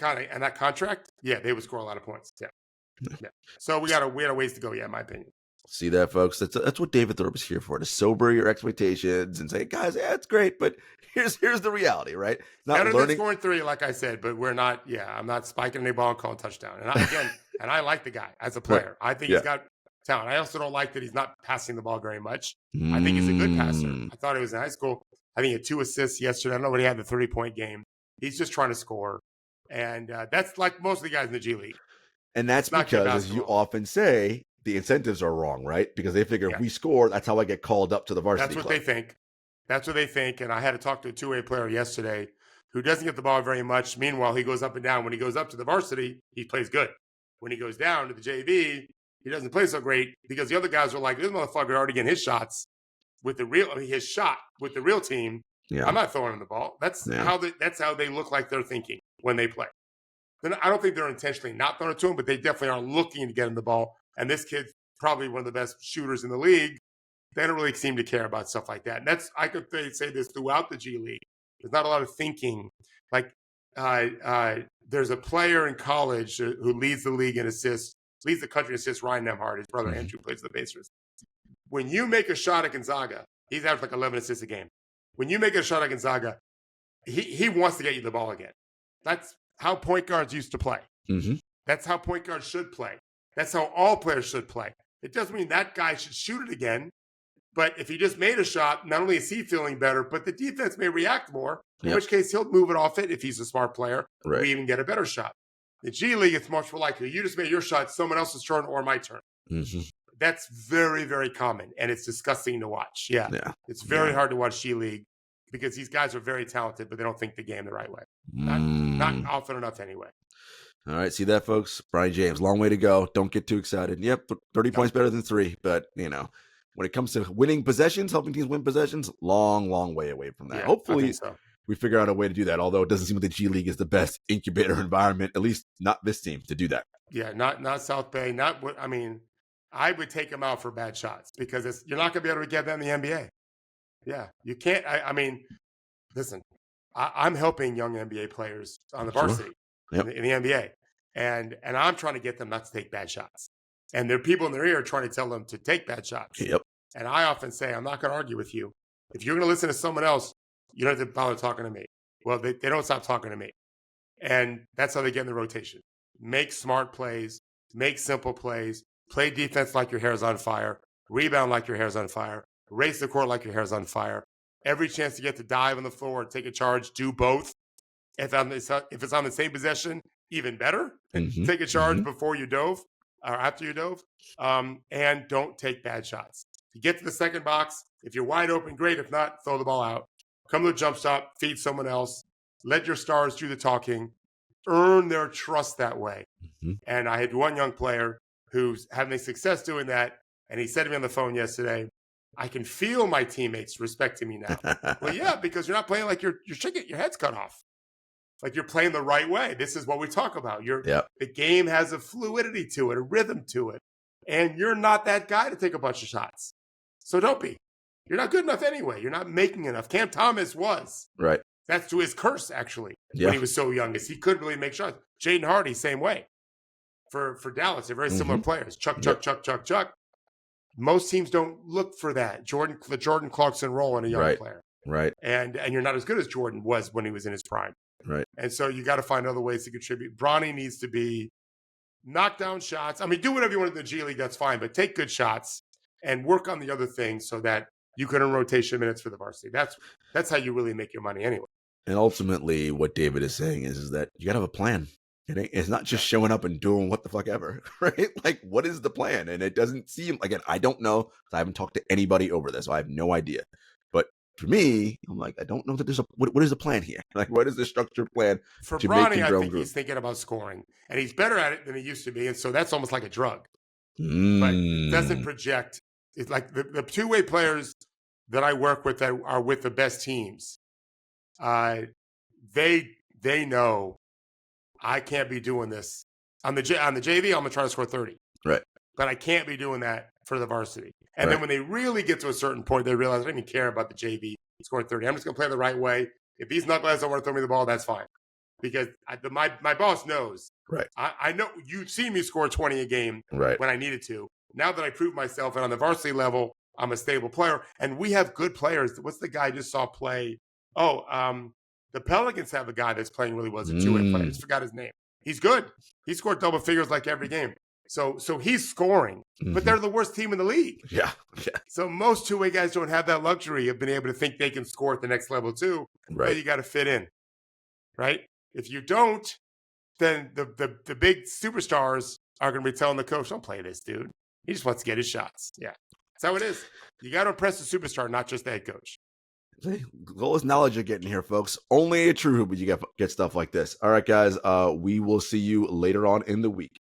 contract, they would score a lot of points. Yeah. So we got a ways to go. Yeah, in my opinion.
See that, folks? That's what David Thorpe is here for, to sober your expectations and say, guys, it's great, but here's the reality, right?
Not better than scoring 3, like I said, but we're not. Yeah, I'm not spiking any ball and calling touchdown. And I like the guy as a player. I think he's got talent. I also don't like that he's not passing the ball very much. I think he's a good passer. I thought he was in high school. I think he had 2 assists yesterday. I don't know what he had, the 30-point game. He's just trying to score. And that's like most of the guys in the G League.
And that's because, as you often say, the incentives are wrong, right? Because they figure if we score, that's how I get called up to the varsity
club.
They
think. That's what they think. And I had to talk to a two-way player yesterday who doesn't get the ball very much. Meanwhile, he goes up and down. When he goes up to the varsity, he plays good. When he goes down to the JV, he doesn't play so great because the other guys are like, this motherfucker already getting his shots with the real team. Yeah. I'm not throwing him the ball. That's how they look like they're thinking when they play. Then I don't think they're intentionally not throwing it to him, but they definitely are looking to get him the ball. And this kid's probably one of the best shooters in the league. They don't really seem to care about stuff like that. And I could say this throughout the G League. There's not a lot of thinking. Like there's a player in college who leads the league in assists, leads the country in assists, Ryan Nembhard. His brother Andrew plays the Pacers. when you make a shot at Gonzaga, he's averaged like 11 assists a game. When you make a shot at Gonzaga, he wants to get you the ball again. That's how point guards used to play.
Mm-hmm.
That's how point guards should play. That's how all players should play. It doesn't mean that guy should shoot it again. But if he just made a shot, not only is he feeling better, but the defense may react more, in which case he'll move it off it if he's a smart player.
Right.
We even get a better shot. The G League, it's much more likely. You just made your shot, someone else's turn or my turn.
Mm-hmm.
That's very, very common, and it's disgusting to watch. Yeah. It's very hard to watch G League because these guys are very talented, but they don't think the game the right way. Not often enough anyway.
All right, see that, folks? Bronny James, long way to go. Don't get too excited. Yep, 30 points better than 3, but, when it comes to winning possessions, helping teams win possessions, long way away from that.
Yeah,
Hopefully,
so.
We figure out a way to do that, although it doesn't seem like the G League is the best incubator environment, at least not this team, to do that.
Yeah, not South Bay. I would take them out for bad shots because you're not going to be able to get that in the NBA. Yeah, you can't. Listen, I'm helping young NBA players on the varsity in the NBA, and I'm trying to get them not to take bad shots. And there are people in their ear trying to tell them to take bad shots.
Yep.
And I often say, I'm not going to argue with you. If you're going to listen to someone else, you don't have to bother talking to me. Well, they don't stop talking to me. And that's how they get in the rotation. Make smart plays, make simple plays, play defense like your hair's on fire, rebound like your hair's on fire, race the court like your hair's on fire. Every chance to get to dive on the floor, take a charge, do both. If it's on the same possession, even better.
Mm-hmm.
Take a charge before you dove or after you dove. And don't take bad shots. You get to the second box. If you're wide open, great. If not, throw the ball out. Come to a jump stop, feed someone else. Let your stars do the talking. Earn their trust that way.
Mm-hmm.
And I had one young player who's having success doing that. And he said to me on the phone yesterday, I can feel my teammates respecting me now. Well, yeah, because you're not playing like you're shaking, your head's cut off. Like you're playing the right way. This is what we talk about. The game has a fluidity to it, a rhythm to it. And you're not that guy to take a bunch of shots. So don't be. You're not good enough anyway. You're not making enough. Cam Thomas was.
Right.
That's to his curse, actually, when he was so young, is he couldn't really make shots. Jaden Hardy, same way. For Dallas, they're very similar players. Chuck. Most teams don't look for that. The Jordan Clarkson role in a young player.
Right.
And you're not as good as Jordan was when he was in his prime.
Right.
And so you got to find other ways to contribute. Bronny needs to be knock down shots. Do whatever you want in the G League, that's fine, but take good shots and work on the other things so that you can earn rotation minutes for the varsity. That's how you really make your money anyway.
And ultimately, what David is saying is that you got to have a plan. It's not just showing up and doing what the fuck ever, right? Like, what is the plan? And it doesn't seem, again, I don't know, because I haven't talked to anybody over this, so I have no idea. But for me, I'm like, I don't know that there's what is the plan here? Like, what is the structured plan
for
to
Bronny?
make
I think he's thinking about scoring, and he's better at it than he used to be, and so that's almost like a drug. But it doesn't project. It's like the two-way players that I work with that are with the best teams. They know I can't be doing this on the JV. I'm gonna try to score 30,
right?
But I can't be doing that for the varsity. And then when they really get to a certain point, they realize I don't even care about the JV scoring 30. I'm just gonna play the right way. If these knuckleheads don't want to throw me the ball, that's fine, because my boss knows.
Right.
I know you've seen me score 20 a game when I needed to. Now that I proved myself, and on the varsity level, I'm a stable player, and we have good players. What's the guy I just saw play? The Pelicans have a guy that's playing really well as a two-way player. I just forgot his name. He's good. He scored double figures like every game. So he's scoring, but they're the worst team in the league.
Yeah.
So most two-way guys don't have that luxury of being able to think they can score at the next level too.
Right.
But you got to fit in, right? If you don't, then the big superstars are going to be telling the coach, "Don't play this dude. He just wants to get his shots." Yeah, that's how it is. You got to impress the superstar, not just the head coach.
All this knowledge you're getting here, folks. Only a true hoop, but you get stuff like this. All right, guys. We will see you later on in the week.